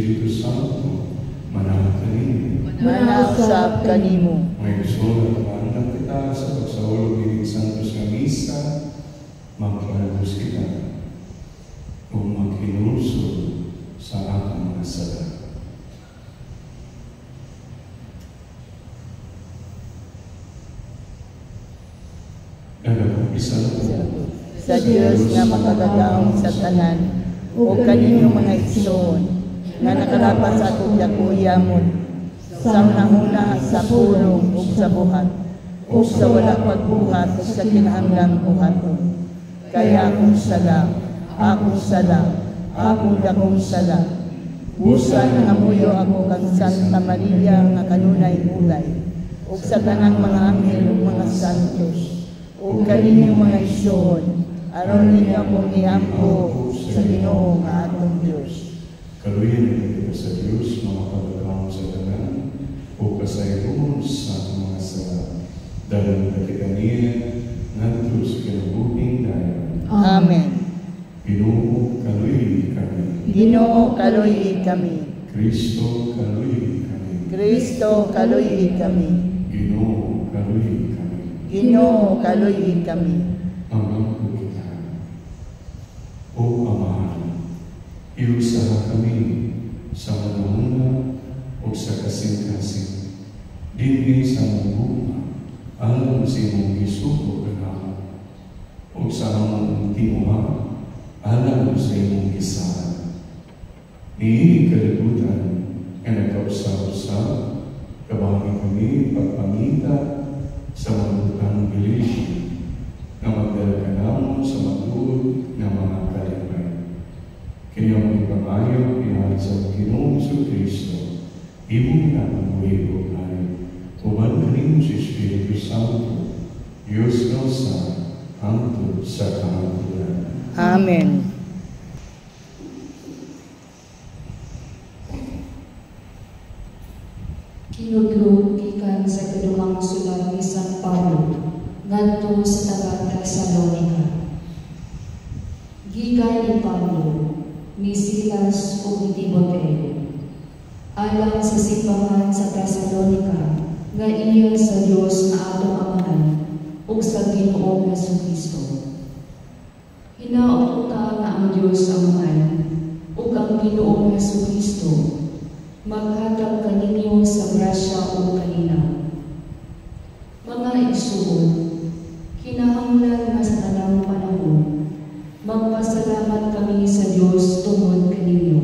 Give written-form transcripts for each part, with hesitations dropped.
Espiritu Santo, manahan kanimo. Manasap kanimo. May gusto na tumahan kita sa pagsaulog ng Santos nga Misa, magpalabos kita kung maghinulsol sa atong mga sala. Sa Diyos nga makagagaong sa tanan, o kaninyong mga igsoon, nga nakarapat sa atong dakuyamon, sa unang-una sa pulong ug sa buhat, ug sa wala pagbuhat ug sa kinahanglang buhaton. Kaya akong sala, akong dakong sala. Busan nga muyo ako kang Santa Maria nga kanunay ulay, ug sa tanang mga anghel ug mga santos, ug kaninyong mga igsoon, aron ninyo akong iampo sa Ginoo nga atong Diyos. Kaluyan kita sa Diyos, mga pagkakang sa tanan, o kasayungon sa atong mga sala. Dahil kita niya, nganto sa kinabuhing dayon. Amen. Ginoo, kaluy kami. Ginoo, kaluy kami. Kristo, kaluy kami. Kristo, kaluy kami. Ginoo, kaluy kami. Ginoo, kaluy kami. Amang ko kita. O Amahan, iusaha kami sa manahuna o sa kasing-kasing. Dinhi sa mabunga, alam sa imong gisuko kanamo. O sa among timuha, alam sa imong gisahan. Niini kalibutan nga nagkausap-usap, kabangi kami pagpangita sa magutang bilis na magdala ka namon sa matuod na mga kalipay. Kini ang ipangayo, pinahal sa Ginoong Kristo, imo na ang buhay o kayo. Uban kanino si Espiritu Santo, Diyos ng sa hangtod sa kahapon. Amen. Kinudlo gikan sa kadumang sulat ni San Pablo ngadto sa taga-Tesalonica. Gikan ni Pablo, ni Silas ug ni Timoteo, alang sa simbahan sa Tesalonica, nga iya sa Dios nga atong Amahan ug sa Ginoong Jesucristo. Hinaot ta nga ang Dios Amahan ug ang Ginoong Jesucristo maghatag kaninyo sa grasya ug kalinaw. Mga igsuon, kinahanglan nga sa tanang panahon, magpasalamat kami sa Dios tungod kaninyo.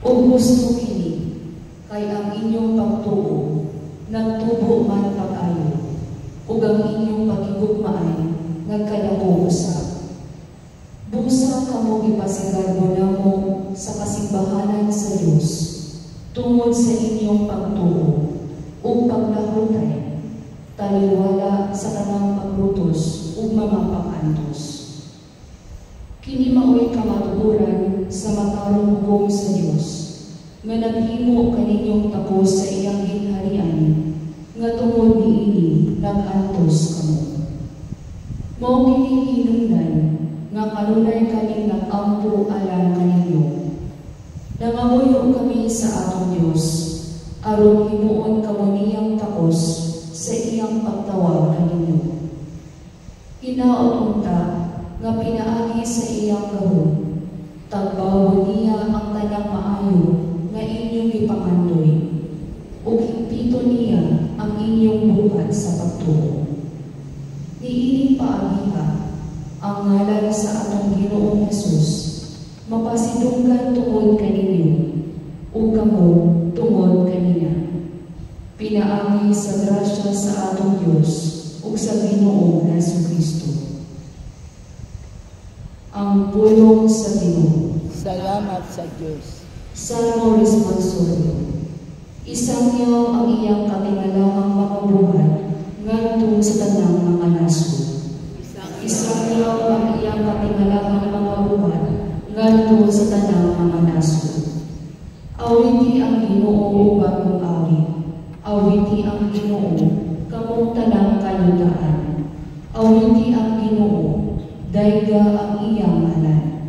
Ug gusto kini, kay ang inyong pagtuo nagtubo man pag-ayo, ug ang inyong pagigugmaay nagkadako usab. Busa kamo ipasigarbo namo sa kasimbahanan sa Dios tungod sa inyong pagtuo ug paglahutay, taliwala sa tanang paglutos ug mga pag-antos. Kini mao'y kamatuoran sa matarong hukom sa Dios, nga naghimo kaninyong tapos sa iyang ginharian, nga tungod niini nag-antos kamo. Mao kini hinungdan nga kanunay kaming nag-ampo alang kaninyo. Nangamuyo kami sa atong Dios, aron himuon kamo niyang tapos sa iyang pagtawag kaninyo. Hinaot unta nga pinaagi sa iyang gahom, tagbawon niya ang tanang maayo nga inyong ipangandoy, ug higpito niya ang inyong buhat sa pagtuo. Niining paagiha ang ngalan sa atong Ginoong Hesus, mapasidunggan tungod kaninyo, ug kamo tungod kaniya. Pinaagi sa grasya sa atong Dios ug sa Ginoong Jesucristo. Ang pulong sa Ginoo. Salamat sa Diyos. Salmo Responsorio. Isangyo ang iyang katingalahang mga buhat ngadto sa tanang mga nasod. Isangyo ang iyang katingalahang mga buhat ngadto sa tanang mga nasod. Awiti ang Ginoo bagong awit. Awiti ang Ginoo kamong tanang kalutaan. Awiti ang Ginoo dayga ang iyang ngalan.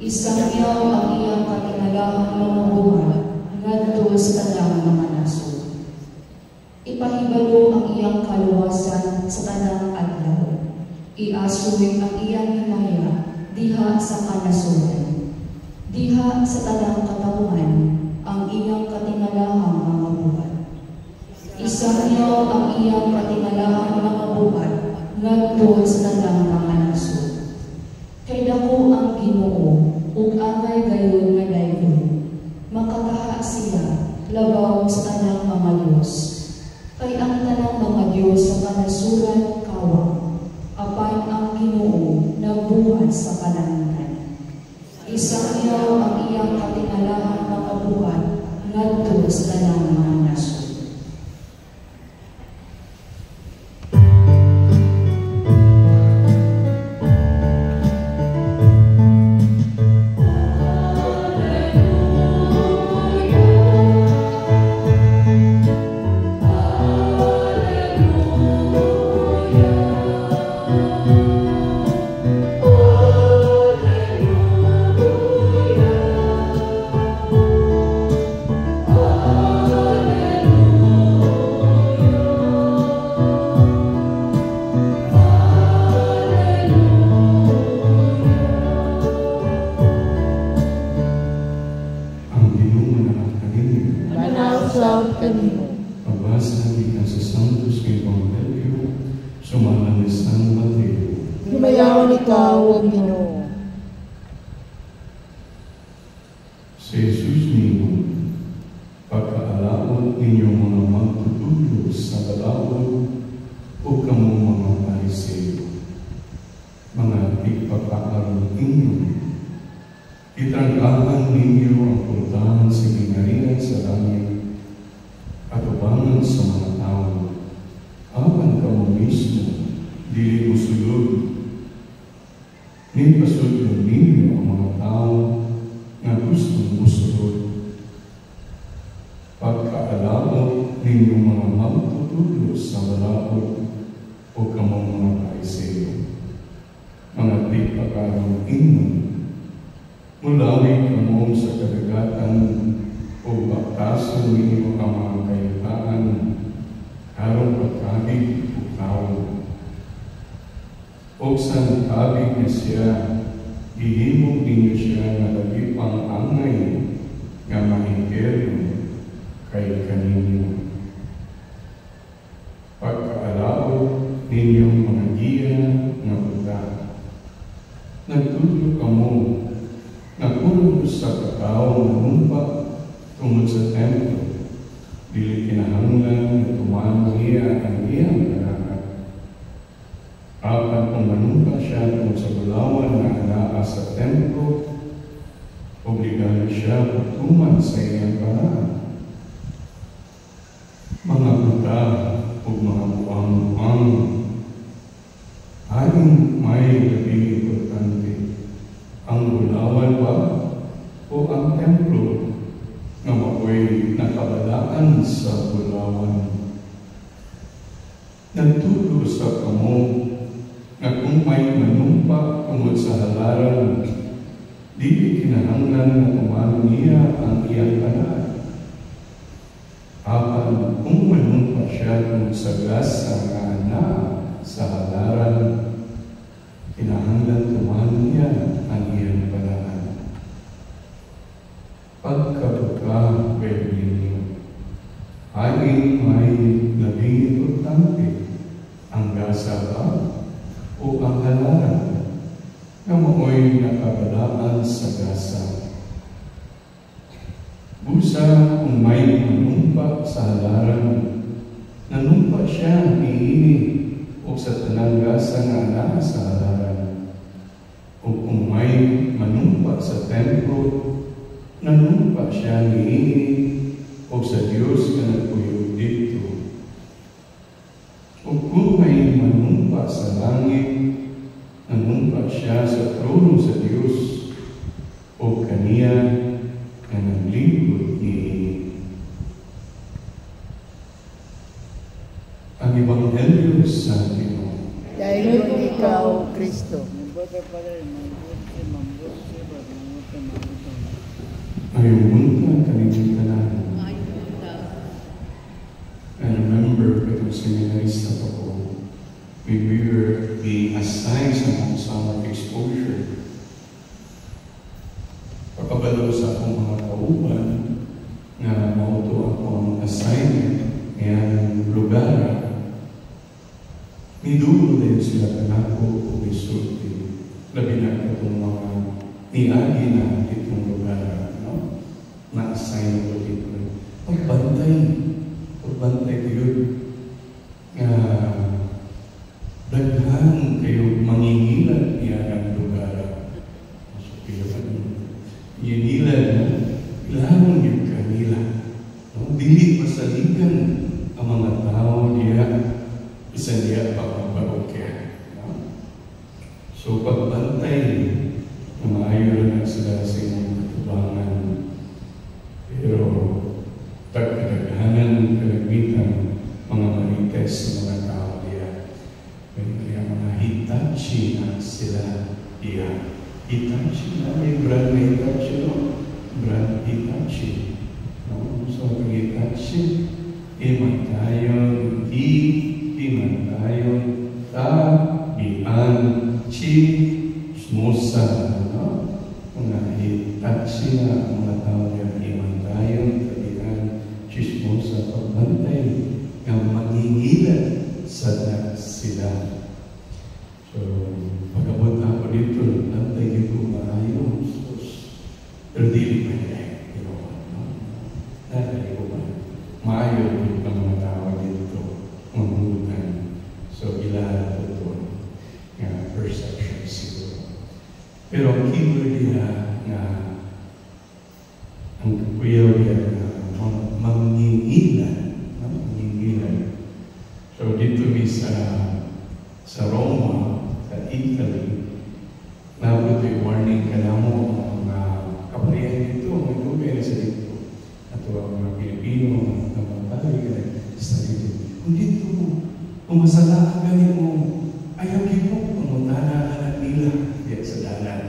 Isangyo ang iyang katingalahang mga Iasuwing ang iyang hinaya diha sa kanasuran. Diha sa tanang katawhan ang iyang katingalahang mga buhat. Isangyaw ang iyang katingalahang mga buhat ngadto sa tanang mga nasod. Kay dako ang Ginoo ug angay gayon nga daygon. Makataha siya labaw sa tanang mga Dios. Kay ang tanang mga Dios sa kanasuran kawang. Apan ang Ginoo nagbuhat sa kalangitan. Isangyaw ang iyang katingalahang mga buhat ngadto sa tanang mga nasod. Pagbasa kita sa Santos kay Evangelyo, sumalang ni San Mateo. Himayawan ikaw, O Ginoo. Si Jesus ninyo, pagkaalaon ninyong mga magtutulo sa balaod o kamong mga Pariseo, mga ipagkaaron ninyo, itrangkahan ninyo ang pultahan sa ginarihan sa langit at ubangan sa mga tao, apan kamo mismo, dili mo sulod. Nipasudlo ninyo ang mga tao nga gusto mo sulod. Pagkaalao ninyo mga magtutulo sa balaod o kamong mga Pariseo, mga di pagkarong inon, mulawi kamo sa kadagatan o baktasan ninyo ang mga kayataan, karong pagkabig o kaon. O sa nakabig na siya, ihimog ninyo siya na lagi pang angay nga mahingero kay kaninyo. Pagkaalao ninyong mga giya nga buta, nagtutulog kamo, nagpulong sa katao na numpa tungod sa templo, dili kinahanglan na tumano niya ang iyang kanakat. Apan kung manumpa siya tungod sa bulawan na anaa sa templo, obligado siya pagtuman sa iyang kanakat. Mga buta o mga buang-buang, aling may labing importante, ang bulawan ba o ang templo nga makoy nakabalaan sa bulawan. Nagtulo sa kamo nga kung may manumpa tungod sa halaran, di kinahanglan na tumano niya ang iyang kanan. Apan kung manumpa siya tungod sa gasa nga anaa sa halaran, kinahanglan tumano niya ang iyang kanan. Pagkabuka, pwede ninyo, aling may labing importante, ang gasa ba o ang halaran na maoy nakabalaan sa gasa. Busa kung may manumpa sa halaran, nanumpa siya niini o sa tanang gasa nga anaa sa halaran. O kung may manumpa sa templo, nanumpa siya niini o sa Diyos na nagpuyog dito. O kung may manumpa sa langit, nanumpa siya sa trono sa Diyos o kaniya na naglingkod niini. Ang Ebanghelyo sa Ginoo. Dahil ikaw, Kristo. Ayun kanina. I remember itong seminarista pa ko, when we were being assigned dako o isulti. Labi na itong mga niagi na itong lugar, no? Na-assign ko dito. Pagbantay kayo nga daghan kayo mangingilan niya ang lugar. So, yunilan na ilangon yung kanila. No? Dili masaligan ang mga tao niya isa niya pagpaparokya. No? So, pagbantay, maayo na sila sa inyong katubangan. Pero, pagkadaghanan kalamitan mga marites sa mga tao niya. Kaya mga Hitachi na sila niya. Hitachi na, may brand na Hitachi, no? Brand Hitachi. No? So, ang Hitachi, imantayon, imantayon, ian, chi, smusa, no? Mga Hitachi na, mga tao niya, imantayon, ian, chismosa, pagbantay, nga mangingilan sa sila. So, pag-abot ako dito, nantay ko maayon. Pero di ba niya, nantay ko ba? Maayon ang mga tao dito, mamulutan. So, ilahat ito, nga perception siguro. Pero ang keyword niya, nga ang kuyaw niya, mangingilan. So dito sa Roma, sa Italy, nabot yung warning ka na mo mga kaparihan dito, mga gobyerno sa dito. At mga Pilipino, mga kapatay, sa dito. Kung dito, kung masala ka ganyan mo, ayaw dito, pangutana ka na nila diya sa dalan.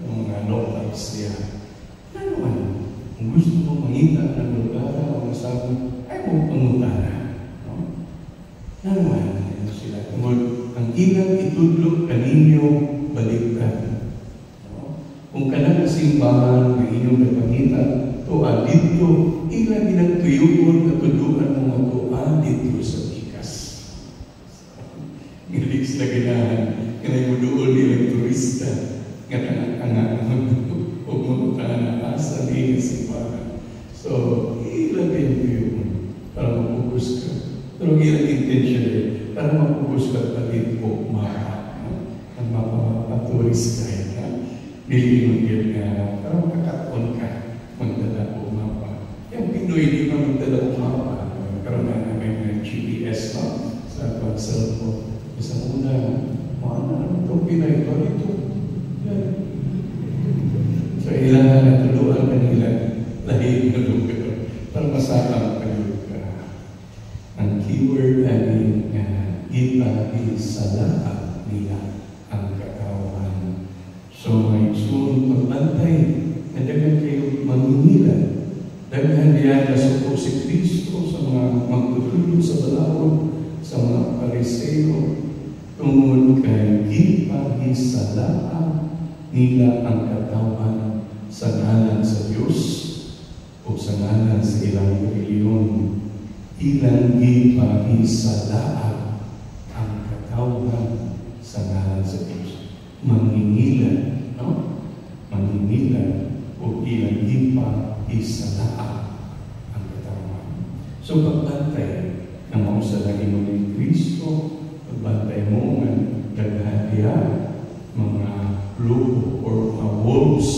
Yung mga locals niya. Ano man? Kung gusto mo mangita ng lugar o masabi, ay mo pangutana. No? Naman, sila. Ang ilang itudlog kaninyo baliktad. No? Kung kanang simbahan na inyong napangita, tuwa dito, ilang ginagtuyuon na tuduan mga tuwa dito sa ikas. Hindi sila ginahan, kinamuduol nilang turista, nga pumutana asa din simbahan. So, ilang ginagtuyuon para mapukus ka. Pero ilang intention para mapukus ka palit po maka. Ang mapapaturis ka. Dili mo yun nga, para makakataon ka, magdala po mapa. Yung Pinoy, di pa magdala po mapa. Karoon na namin ng GPS, no? Sa cellphone. Isang una, itong Pinoy ko dito. So, ilangan na tuluan kanila, lahig na lugar, para masakang kayo ka. Ang keyword ay ipahisalaan nila ang katawan. So, may sunod pagbantay na daghan kayo mangingilan. Daghan diyan na suko si Kristo sa mga magtutulog sa balawod, sa mga pariseo, tungod kay ipahisalaan nila ang katawan sa ngalan sa Diyos o sa ngalan sa ilang reliyon. Ilang ipahisalaan ang katawan sa ngalan sa Diyos. Mangingilan, no? Mangingilan o ilang ipahisalaan ang katawan. So, pagbantay ng mga salagin mo ni Kristo, pagbantay mo ng daghadiya, mga lobo or mga wolves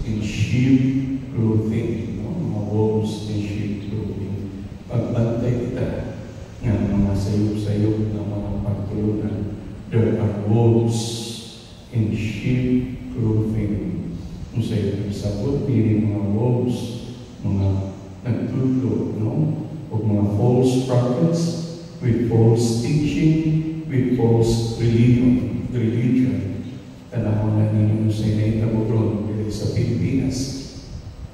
in sheep clothing, no? Mga wolves in sheep clothing. Pagbantay kita ng mga sayop-sayop na mga pagtulunan, there are wolves in sheep clothing. Kung sa'yo nagsabot, piling mga wolves, mga nagtutlo, no? O mga false prophets with false teaching, with false religion. Tanahon na ninyo sa inaita mo sa Pilipinas.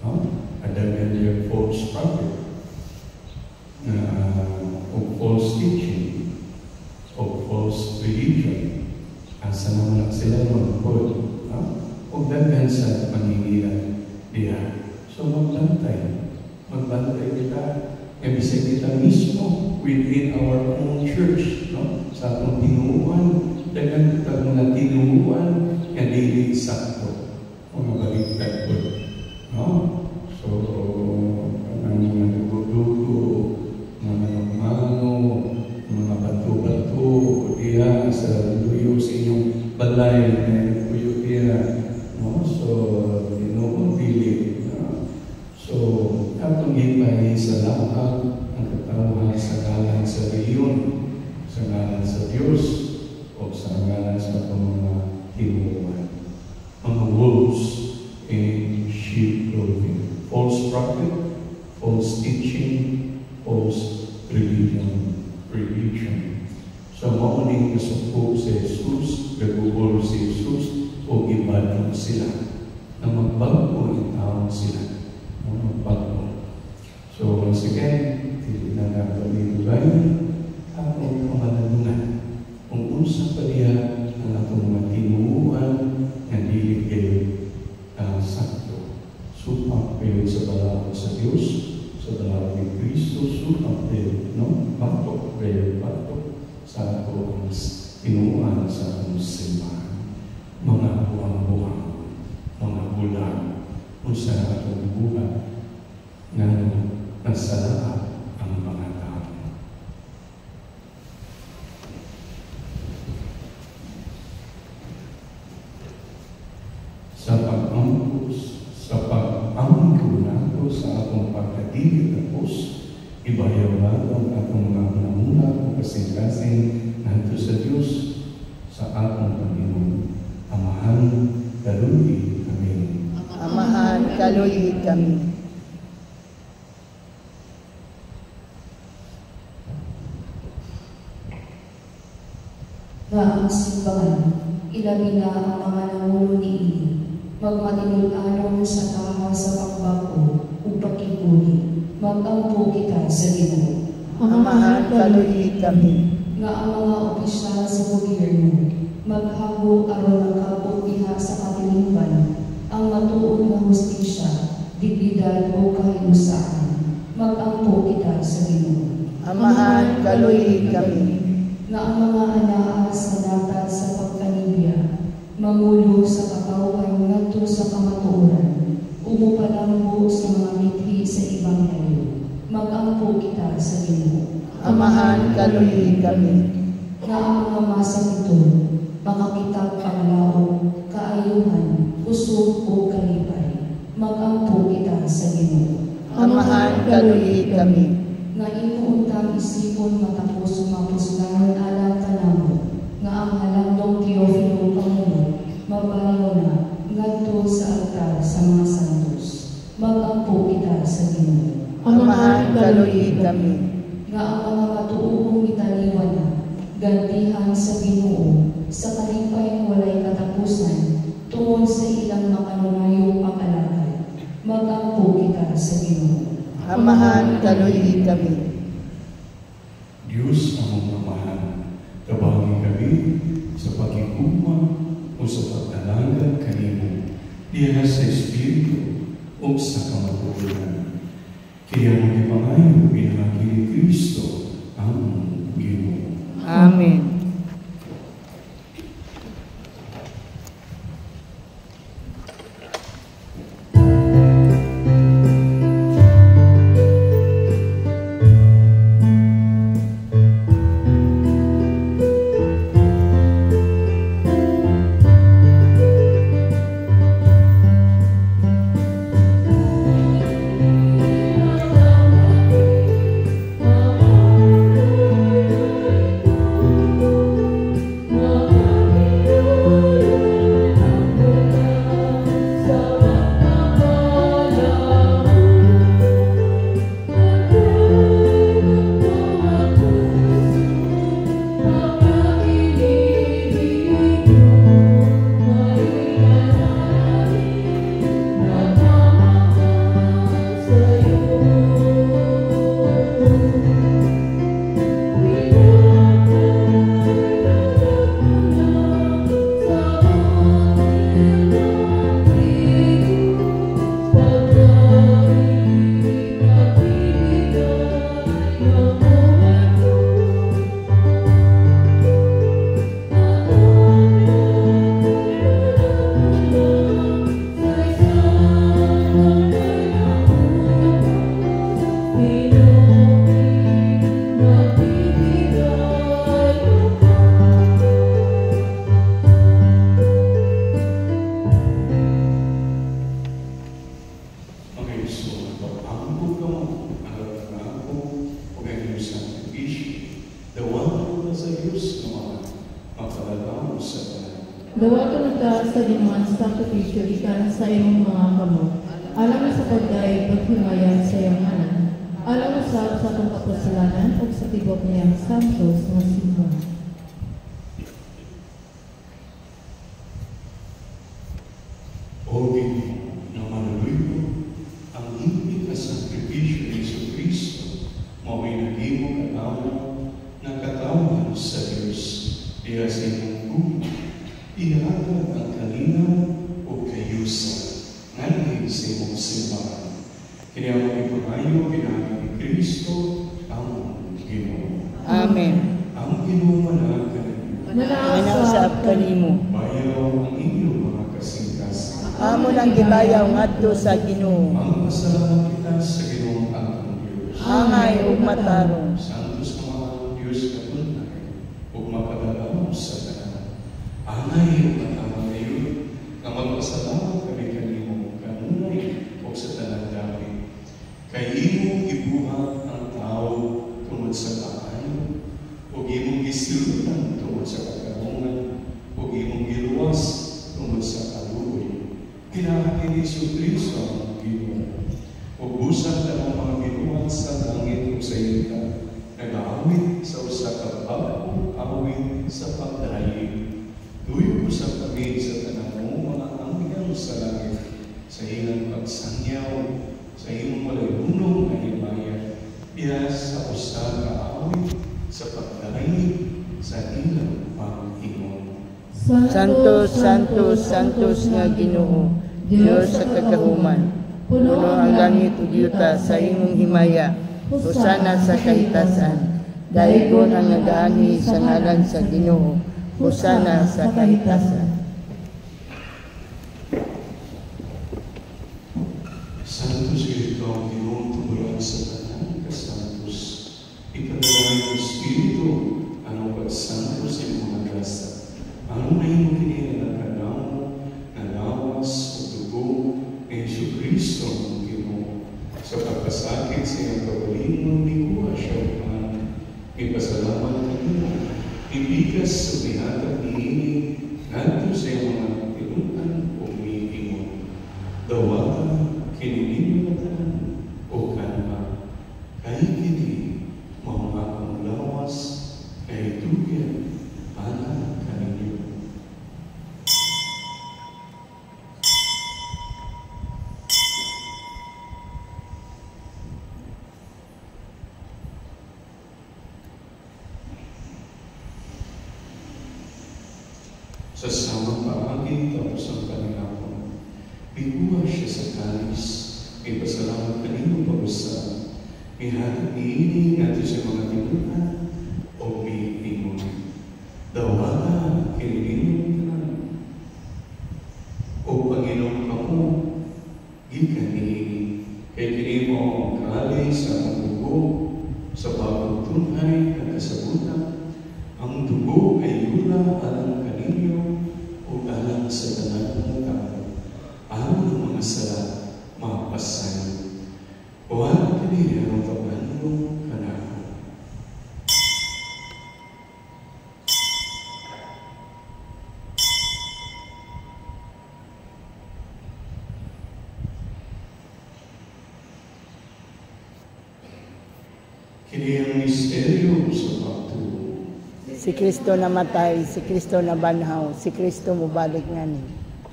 No? Adagan yung false prophet o false teaching o false religion. Asa naman sila mag-pod. O dagan sa mangingilan diya. So magbantay kita. Ibig kita mismo within our own church. No? Sa atong tinuuan, dagan kita mga tinuruan nga dili sakto mga baliktad po, no? So ang mga dugo-dugo, mga mano, mga bato-bato diya sa luyo sa inyong balay na luyo diya, no? So tinuon dili, so atong gipay sa lahat ang katawhan sa ngalan sa riyon, sa ngalan sa Diyos, o sa ngalan sa itong mga tinuruan. Mga wolves in sheep clothing. False prophet, false teaching, false religion. So mauning kasupok sa Jesus, gagugol si Jesus, o ibadong sila na magbago ang taong sila. Magbago. So once again, hindi na napaligulay atong pamalanungan kung unsa pa diya ang atong mga tinuruan nga dili kayo sakto. Supak kayo sa balaod sa Diyos, sa balaod ni Kristo, supak kayo, no? Batok kayo, batok sa atong tinuruan sa atong simbahan. Mga buwang-buwang, mga bulan, unsa atong buhat nga nagsalaat ang mga tao. Sa pag-angko nato sa atong pagkadili tapos, ibayaw nato ang atong mga namuna o kasing-kasing nato sa Diyos sa atong Panginoon. Amahan, kaluhi kami. Amahan, kaluhi kami. Na ang simbahan, ilabi na ang mga nangulo ni Ili, magmatinul-anon sa taha sa pagbako o pagkikuli, mag-ampo kita sa Ginoo. Amahan, kaluhi kami. Nga ang mga opisyal sa gobyerno, maghago aron magkapot diha sa katilingban, ang matuod nga hustisya, dignidad o kahinusahan, mag-ampo kita sa Ginoo. Amahan, kaluhi kami. Nga ang mga anaa sa dapat sa pagkanibya, mangulo sa katawan ngadto sa kamatuoran, umupalambo sa mga mithi sa Ebanghelyo, mag-ampo kita sa Ginoo. Amahan, kaluhi kami. Nga ang mga masang ito, makakitag panglaon, kaayuhan, kusog o kalipay, mag-ampo kita sa Ginoo. Amahan, kaluhi kami. Nga inuuntang isipon matapos mapuslangan alam kanamo, nga ang halandong Teofilo Pangulo, mabayo na, ngadto sa altar sa mga santos, mag-ampo kita sa Ginoo. Amahan, kaluhi kami. Nga ang mga matuubong italiwan na, gantihan sa Ginoo, sa kalipay walay katapusan, tungod sa ilang makanunayong pag-alakay, mag-ampo kita sa Ginoo. Amahan, kaluhi kami. Diyos among amahan, tabangin kami sa pagkikuma o sa pagdalaga kanimo diha sa Espiritu o sa kamatuoran. Kaya mo ipangayo pinahagi ni Kristo ang Ginoo. Amen. kamo ang ako o ngayon sa sakripisyo. Dawan ko sa Diyos na mapalalaw sa tanan. Dawaton ka sa liman sakripisyo ikan sa iyong mga kamot. Alam sa pagdaig paghimayan sa iyong anan. Alam sa kong kapasalanan o sa tibok niyang santos na simbahan. O Ginoo, na manuloy ang hindi ka sakripisyo ni Jesucristo, maway naging katawa na katawan sa Diyos. Diya sa inyong buhay, ihatag ang kalinaw o kayusan ngayon sa imong simbahan. Kaya mag-ipunayo ginamit ni Kristo ang Ginoo. Amen. Ang Ginoo managan, Manausap kanimo. bayaw ang inyong mga kasingkas. Amo nang gibayaw ngadto sa Ginoo. Ang pasalamat kita sa Ginoong atong Diyos. Angay ug matarong. Santos na mga Diyos katunay, ug mapadalaw sa tanan. Angay ug matama ngayon, na magpasalamat kami kanimo kanunay o sa tanan dami. Kay imong gibuhat ang tao tungod sa kaayo, ug imong gisilutan tungod sa katarungan, ug imong giluwas tungod sa kaluoy. Kinahanglan ni Jesucristo ang Ginoo. Ug busan ang mga ginuhat sa langit ug sa yuta, nag-aawit sa usa ka bagong awit sa pagdayeg. Tuyo ko sa kami sa tanang mo mga anghel sa langit, sa ilang pagsangyaw, sa iyong malalunong na himaya, diya sa usa ka awit sa pagdayeg sa ilang pag-ingon. Santos, Santos, Santos nga Ginoo, Diyos sa kagahuman. Puno ang langit ug yuta sa imong himaya. Hosana sa kahitasan. Daigon ang nagaani sa ngalan sa Ginoo. Hosana sa kahitasan. Santos ikaw ang Ginoong tumulan sa tanan kasantos. Ipadalangin ng Espiritu ang pagsantos sa mga grasa. Ang may kinilalakan mo na lawas o dugo ni Jesucristo ang Ginoo. Sa pagpasakit sa iyong kawalingon ni Kuha siya ipasalamat ka nila. Ibigas sa bihatag ni Ini ngadto sa iyong mga tinunan o umiingon. Dawatan kininimatan o kanma. Kay kini mga akong lawas kay tugyan anak kaninyo. Sa samang paagi tapos ang kanilapon, biguha siya sa kalis, may pasalamat kanino pagusa, may hatag niini natin sa mga tinunan o may ingon. Dawata kinininong tanan. O Panginoon kamo, gikan niini, kay kinimo ang kalis sa ang dugo, sa bagong tunay na kasabutan, ang dugo ay yula alang kaninyo o alang sa tanan ng tao. Alam ng mga sala, mapasayo. O alam kanina ang pagbanong kanako. Kini ang misteryo sa pagtuo. Si Kristo namatay, si Kristo nabanhaw, si Kristo mubalik ngani.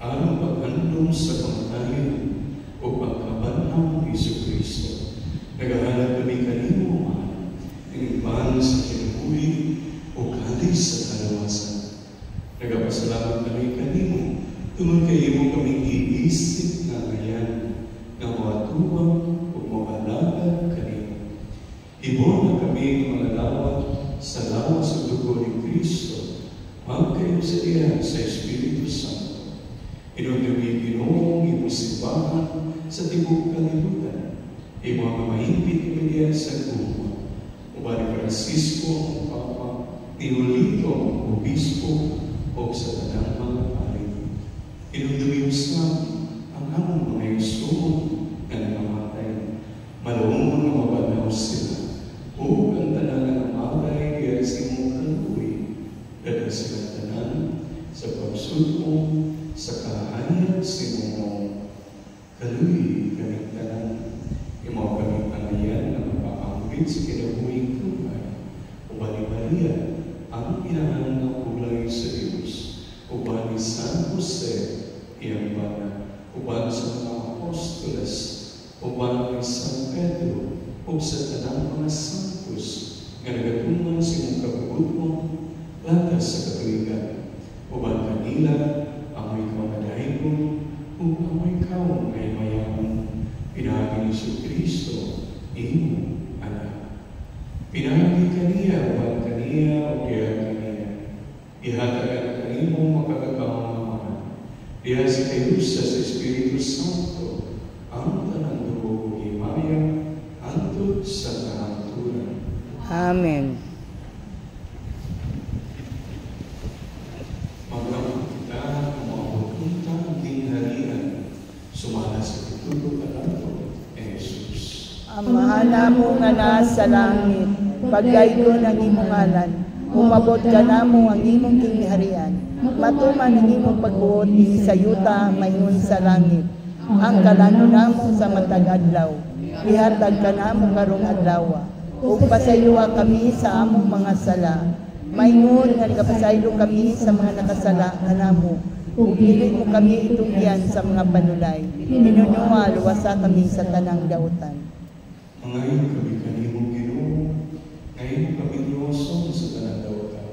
Ang pag-andong sa kamatayan o pagkabanhaw ni Jesucristo. Naghahanap kami kanino man, iban sa kinabuhi o kalis sa kalawasan. Nagpasalamat kami kanino, tungod kayo mo kaming iisip na ngayon na matuwang o maalaga kanino. Ibon na kami malalawat sa lawas sa dugo ni Kristo, magkayo sa iya sa Espiritu Santo. Inunawin Ginoong imusimbahan sa tibok kalibutan. Imo ang mahimpit kami diya sa gumo. Ubani Francisco ang Papa, ni Julito ang Obispo, o sa tanang mga pari. Inunawin sa ang among mga isuon na nangamatay. Malawang hapit sa kinabuhing tunay, uban ni Maria, ang inahan ng kulay sa Diyos, uban ni San Jose, iyang bana, uban sa mga apostoles, uban ni San Pedro, ug sa tanang mga santos, nga nagatungan sa imong kabubuton, latas sa katuigan, uban kanila, ang may kamadahigon, ug ang may kaong may mayaman, pinagi ni Kristo, iyong anak. Pinagi kaniya, uban kaniya, o diya kaniya. Ihatagan kanimo makagagawang mamahan. Diya si Kayusa sa Espiritu Santo, ang tanang dugo himaya, hantod sa kahangturan. Amen. Maglamang kita ang mga pupuntang ginharian, sumala sa pitulo kalato, Jesus. Amahan mo nga nasa langit, pagaygon ang imong ngalan, umabot ka namo ang imong kingharian, matuman ang imong pagbuot din sa yuta mayroon sa langit. Ang kalano namo sa matag adlaw, ihatag ka namo karong adlaw, ug pasayloa kami sa among mga sala. Mayroon nga nagapasaylo kami sa mga nakasala kanamo, ug dili mo kami itugyan sa mga panulay. Hinunua luwasa kami sa tanang dautan. Ngayon kami kanimong Ginoo, ngayon kami iwason sa tanang dautan.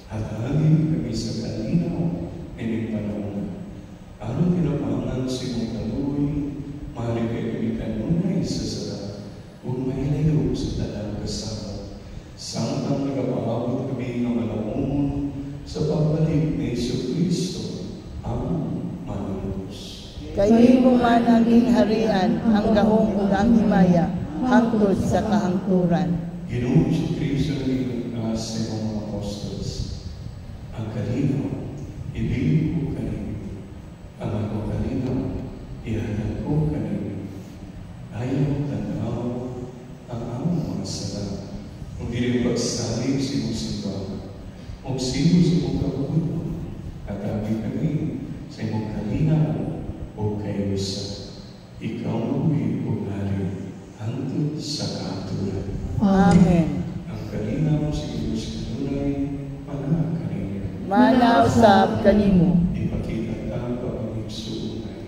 Hatagin kami sa kalinaw, ining panahon. Ano tinapangan sa imong kaluoy, mahali kay kami kanunay sa sala, kung mahilayo sa tanang kasama. Samtang nagapaabot kami ng malamon sa pagbalik ni Kristo, ang Manunubos. Kay mo man ang gingharian, ang gahong ug ang himaya, hangtod sa kahangturan. Ginoong Kristo na sa mga apostles, ang kalinaw, ibig ko kanino. Ang ako kalinaw, ihatag ko kanino. Ayaw tanaw ang among mga sala. Kung dili pagsalig sa imong simbahan, o sino sa imong kabubuton, katabi kami sa imong kalinaw o kayusa. Ikaw mabuhi o hari, hangtod sa kahaturan. Amen. Ang kalinaw sa Diyos kanunay, pana kanina. Manausap kanimo. Ipakita ka pag-ibig suunay.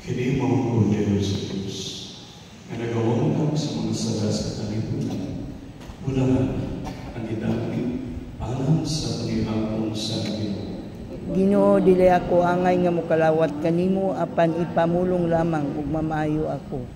Kini mao kordero sa Diyos, nga nagawang kami sa mga sala sa kalibutan. Ulangan ang idapit alam sa panihapon sa Ginoo. Ginoo, dili ako angay nga mokalawat kanimo, apan ipamulong lamang ug mamaayo ako.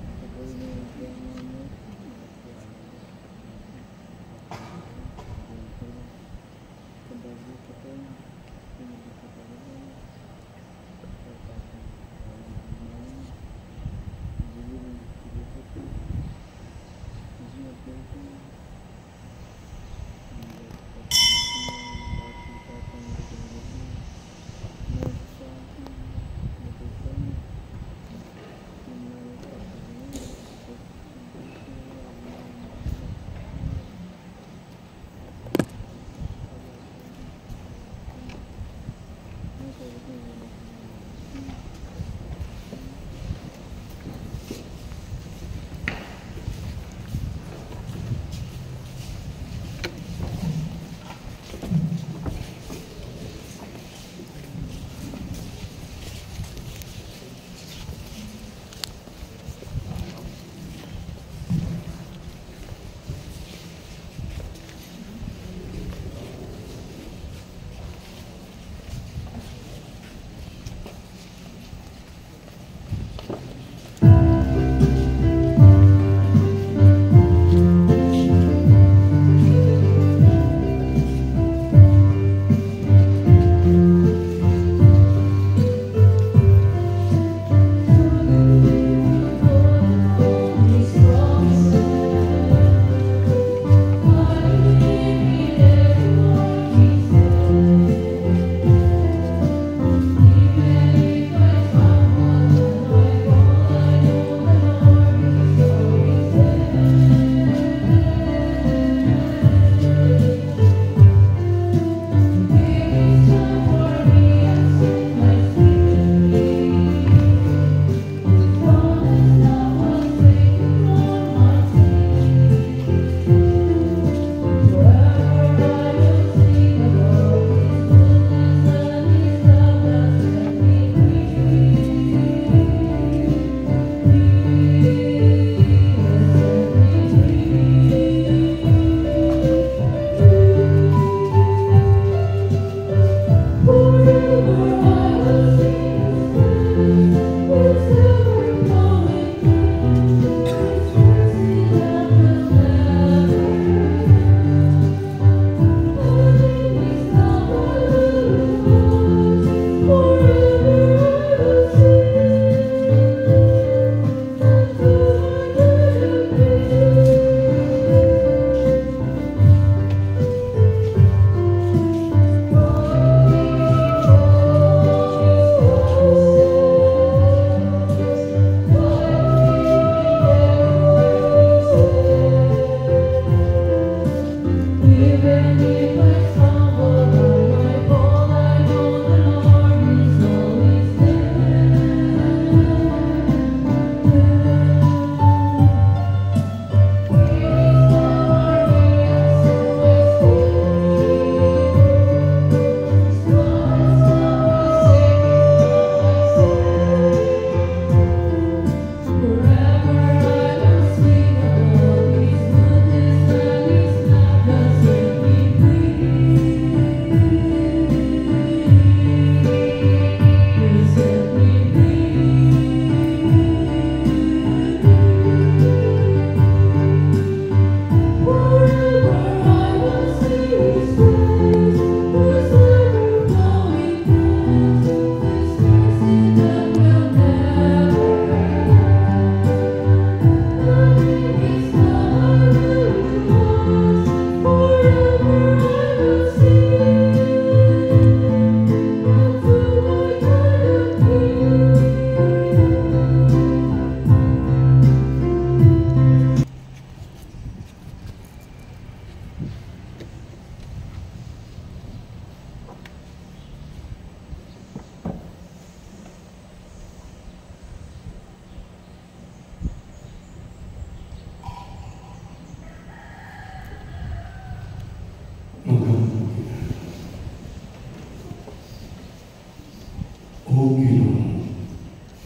O Ginoo,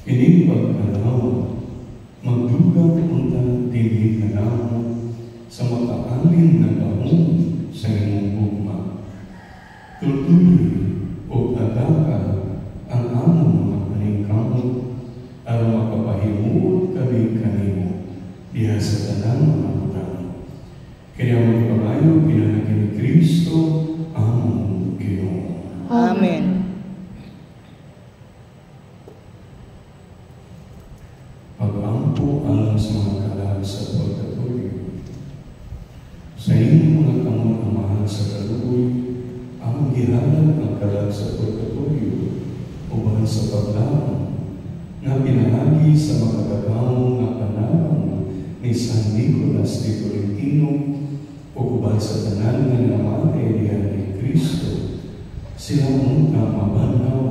ining pagkanawa, magdugang unta dili kanawa sa makaalin na dahon sa imong gugma. Tutuloy o adaka ang among mga paningkamot aron makapahimuot kami kanimo diha sa tanang mga butang. Kaya magpamayo pinanagin ni Kristo among Ginoo. Amen. Pag-ampo alang sa mga kalag sa pagkatuloy. Sa inyong mga kamot ang mahal sa kaluoy, ang gihalan ang kalag sa pagkatuloy, uban sa paglaong, na pinahagi sa mga kagawang na panabang ni San Nicolas de Tolentino, o uban sa tanan nga namatay diha ni Kristo, sila mong mabanaw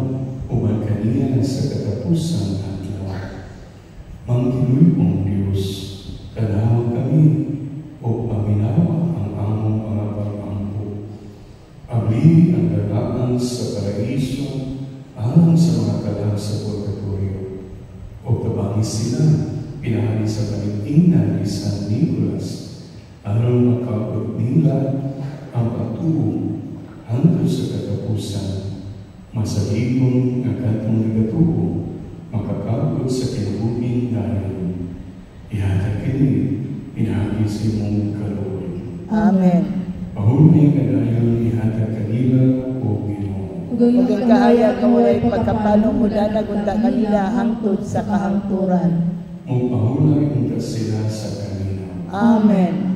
sa katapusan ng lahat. Mangkinuy pong Diyos, kanawa kami o paminawa ang among mga pag-ampo. Abli ang dalaan sa paraiso alang sa mga kalang sa purgatorio. O tabangi sila, pinahali sa kaligtingan ni San Nicolas, alang makabot nila ang pagtubo hanggang sa katapusan. Masalibong ang kantong nagatubo, makakabot sa kinabubing dahilan. Ihatag kini, pinahagi sa imong kaluoy. Amen. Pahulay ka dayon ihatag kanila o Ginoo. Ug ang kahayag nga walay pagkapano mo danag-unta kanila hangtod sa kahangturan. O pahulay unta sila sa kanila. Amen.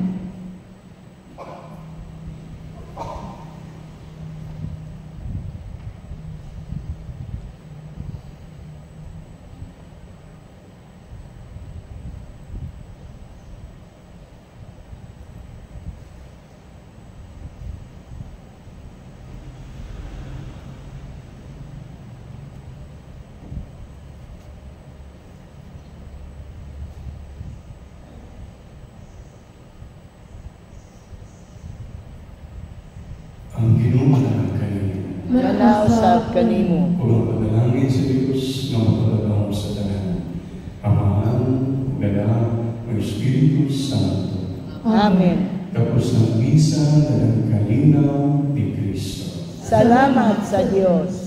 Ang ginumalang kanila. Manaw sa kanimo. Kung panalangin sa Diyos na matalagong sa tanan. Amahan, Gada, o Espiritu Santo. Amen. Tapos ng misa na ng kalinaw ni Kristo. Salamat sa Diyos.